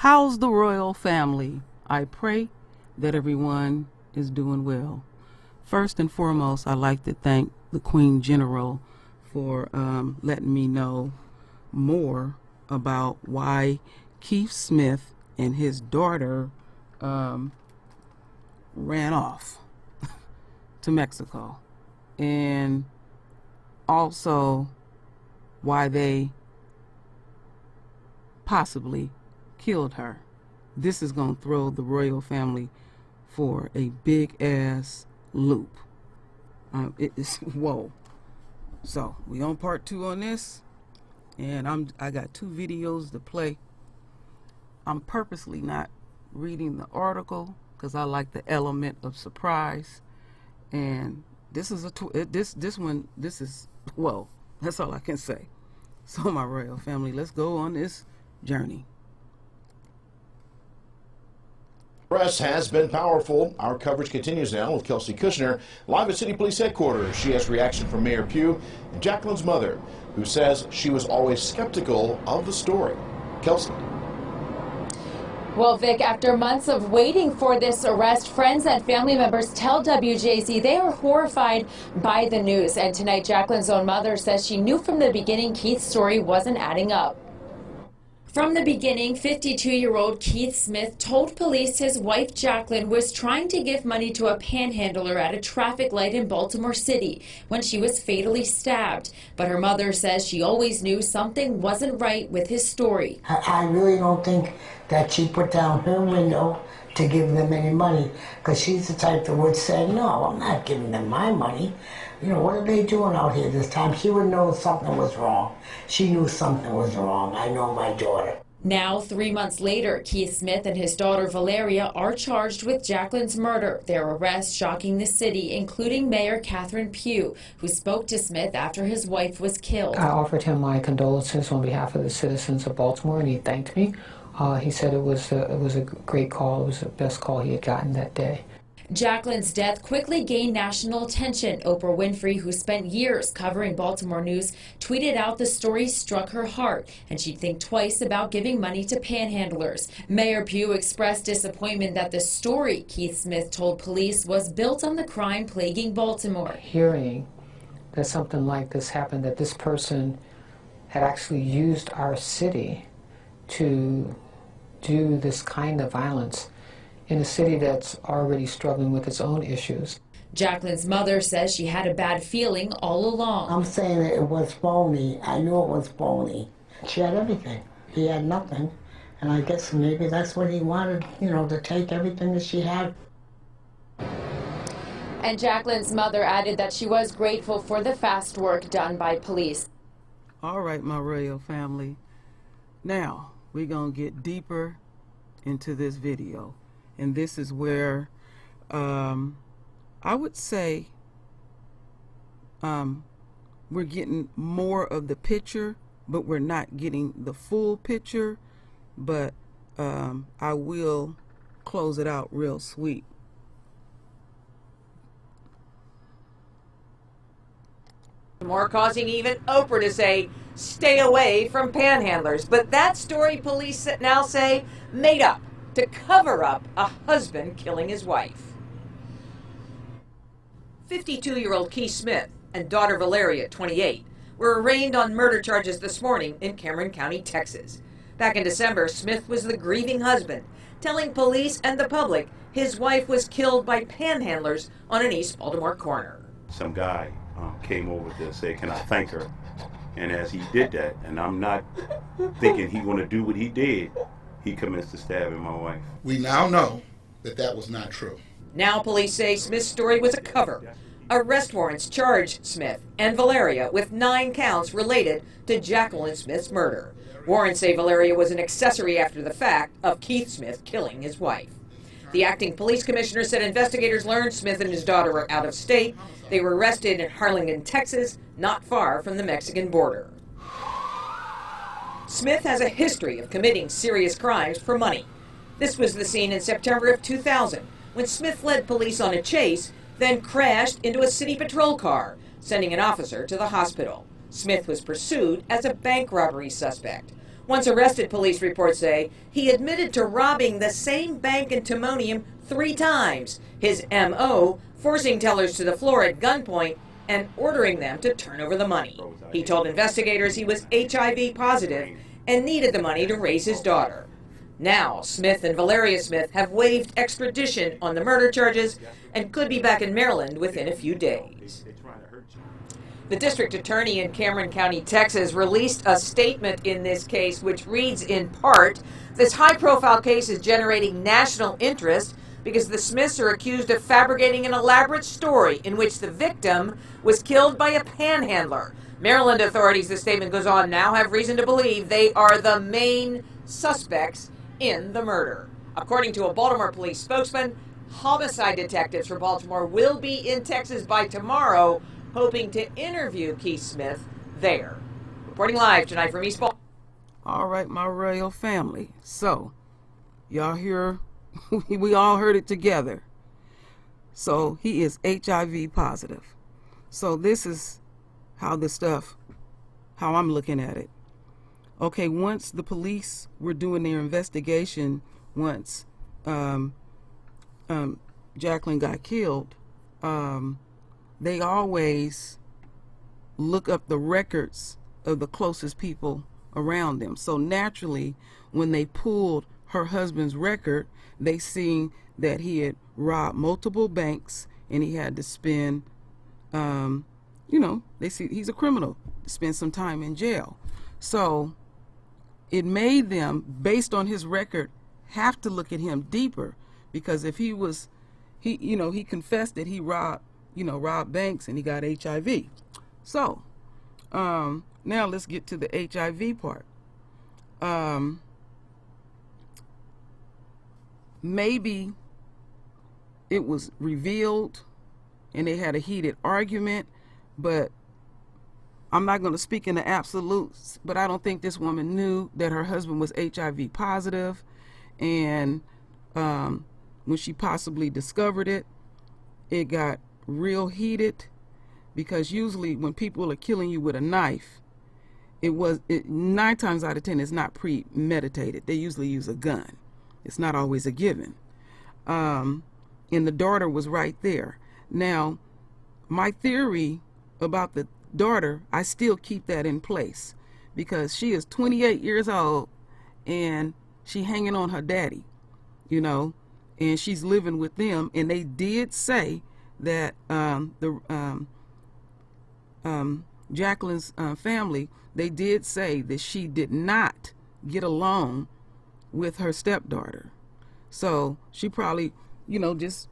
How's the royal family? I pray that everyone is doing well. First and foremost, I'd like to thank the Queen General for letting me know more about why Keith Smith and his daughter ran off to Mexico, and also why they possibly killed her. This is going to throw the royal family for a big ass loop. It is whoa. So we on part 2 on this, and I got 2 videos to play. I'm purposely not reading the article because I like the element of surprise, and this is this is whoa. That's all I can say. So my royal family, let's go on this journey. Press has been powerful. Our coverage continues now with Kelsey Kushner live at City Police Headquarters. She has reaction from Mayor Pugh and Jacqueline's mother, who says she was always skeptical of the story. Kelsey. Well, Vic, after months of waiting for this arrest, friends and family members tell WJZ they are horrified by the news. And tonight, Jacqueline's own mother says she knew from the beginning Keith's story wasn't adding up. From the beginning, 52-year-old Keith Smith told police his wife Jacqueline was trying to give money to a panhandler at a traffic light in Baltimore City when she was fatally stabbed. But her mother says she always knew something wasn't right with his story. I really don't think that she put down her window to give them any money, because she's the type that would say, no, I'm not giving them my money. You know, what are they doing out here this time? She would know something was wrong. She knew something was wrong. I know my daughter. Now, 3 months later, Keith Smith and his daughter Valeria are charged with Jacqueline's murder. Their arrest shocking the city, including Mayor Catherine Pugh, who spoke to Smith after his wife was killed. I offered him my condolences on behalf of the citizens of Baltimore, and he thanked me. He said it was a great call. It was the best call he had gotten that day. Jacqueline's death quickly gained national attention. Oprah Winfrey, who spent years covering Baltimore news, tweeted out the story struck her heart, and she'd think twice about giving money to panhandlers. Mayor Pugh expressed disappointment that the story Keith Smith told police was built on the crime plaguing Baltimore. Hearing that something like this happened, that this person had actually used our city to do this kind of violence in a city that's already struggling with its own issues. Jacqueline's mother says she had a bad feeling all along. I'm saying that it was phony. I knew it was phony. She had everything. He had nothing. And I guess maybe that's what he wanted, you know, to take everything that she had. And Jacqueline's mother added that she was grateful for the fast work done by police. All right, my royal family. Now, we're going to get deeper into this video. And this is where I would say we're getting more of the picture, but we're not getting the full picture. But I will close it out real sweet. More causing even Oprah to say, stay away from panhandlers. But that story, police now say, made up to cover up a husband killing his wife. 52-year-old Keith Smith and daughter Valeria, 28, were arraigned on murder charges this morning in Cameron County, Texas. Back in December, Smith was the grieving husband, telling police and the public his wife was killed by panhandlers on an East Baltimore corner. Some guy came over to say, can I thank her? And as he did that, and I'm not thinking he's going to do what he did, he commenced to stabbing my wife. We now know that that was not true. Now police say Smith's story was a cover. Arrest warrants charge Smith and Valeria with 9 counts related to Jacqueline Smith's murder. Warrants say Valeria was an accessory after the fact of Keith Smith killing his wife. The acting police commissioner said investigators learned Smith and his daughter were out of state. They were arrested in Harlingen, Texas, not far from the Mexican border. Smith has a history of committing serious crimes for money. This was the scene in September of 2000 when Smith led police on a chase, then crashed into a city patrol car, sending an officer to the hospital. Smith was pursued as a bank robbery suspect. Once arrested, police reports say, he admitted to robbing the same bank in Timonium 3 times. His M.O., forcing tellers to the floor at gunpoint and ordering them to turn over the money. He told investigators he was HIV positive and needed the money to raise his daughter. Now, Smith and Valeria Smith have waived extradition on the murder charges and could be back in Maryland within a few days. The district attorney in Cameron County, Texas, released a statement in this case which reads in part, this high-profile case is generating national interest because the Smiths are accused of fabricating an elaborate story in which the victim was killed by a panhandler. Maryland authorities, the statement goes on, now have reason to believe they are the main suspects in the murder. According to a Baltimore police spokesman, homicide detectives for Baltimore will be in Texas by tomorrow, hoping to interview Keith Smith there. Reporting live tonight from East Baltimore. All right, my royal family. So, y'all hear, we all heard it together. So, he is HIV positive. So, this is how how I'm looking at it. Okay, once the police were doing their investigation, once Jacqueline got killed, they always look up the records of the closest people around them. So naturally, when they pulled her husband's record, they seen that he had robbed multiple banks and he had to spend, they see he's a criminal, spend some time in jail. So it made them, based on his record, have to look at him deeper, because if he confessed that he robbed banks and he got HIV. So, now let's get to the HIV part. Maybe it was revealed and they had a heated argument, but I'm not going to speak in the absolutes, but I don't think this woman knew that her husband was HIV positive, and when she possibly discovered it, it got real heated, because usually when people are killing you with a knife, 9 times out of 10 it's not premeditated. They usually use a gun. It's not always a given. And the daughter was right there. Now, my theory about the daughter, I still keep that in place, because she is 28 years old and she hanging on her daddy, and she's living with them. And they did say that Jacqueline's family, they did say that she did not get along with her stepdaughter. So she probably, just,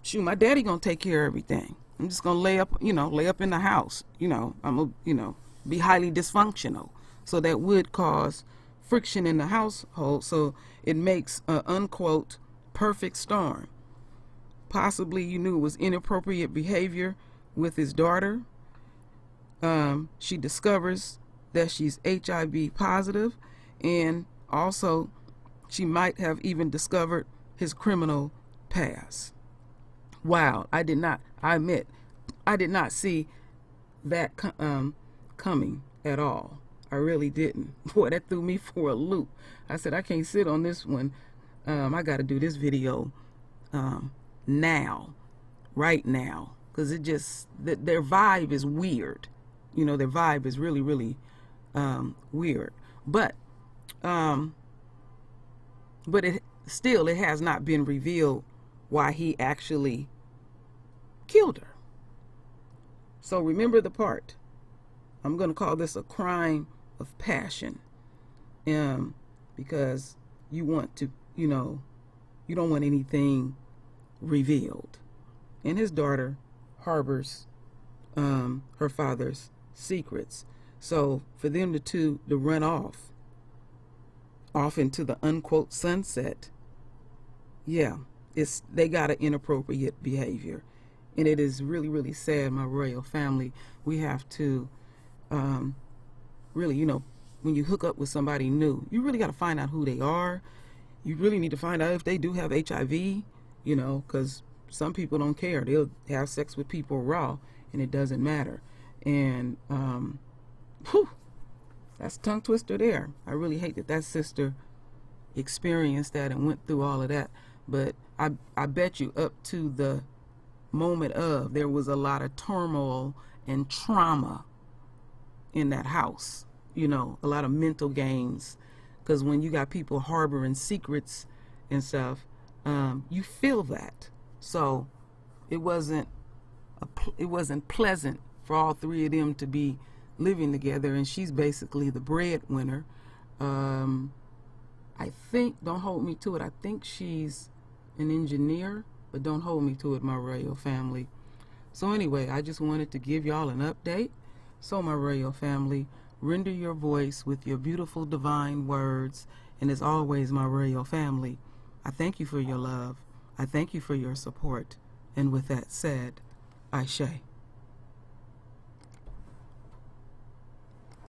shoot, my daddy gonna take care of everything. I'm just gonna lay up in the house. I'm gonna, be highly dysfunctional. So that would cause friction in the household. So it makes a unquote perfect storm. Possibly you knew it was inappropriate behavior with his daughter. She discovers that she's HIV positive, and also she might have even discovered his criminal past. Wow, I admit, I did not see that coming at all. I really didn't. Boy, that threw me for a loop. I said, I can't sit on this one. I got to do this video now, right now, because it just, their vibe is weird. Their vibe is really, really weird. But it has not been revealed why he actually killed her. So remember the part. I'm going to call this a crime of passion, because you want to, you don't want anything revealed. And his daughter harbors her father's secrets. So for them to run off into the unquote sunset, yeah, they got an inappropriate behavior. And it is really, really sad, my royal family. We have to really, when you hook up with somebody new, you really got to find out who they are. You really need to find out if they do have HIV, because some people don't care. They'll have sex with people raw and it doesn't matter. And that's a tongue twister there. I really hate that that sister experienced that and went through all of that. But I bet you up to the moment of, there was a lot of turmoil and trauma in that house. You know, a lot of mental games. Because when you got people harboring secrets and stuff, you feel that. So it wasn't pleasant for all three of them to be living together, and she's basically the breadwinner. I think, don't hold me to it, I think she's an engineer, but don't hold me to it, my royal family. So anyway, I just wanted to give y'all an update. So my royal family, render your voice with your beautiful divine words, and as always, my royal family, I thank you for your love. I thank you for your support. And with that said, Ashe.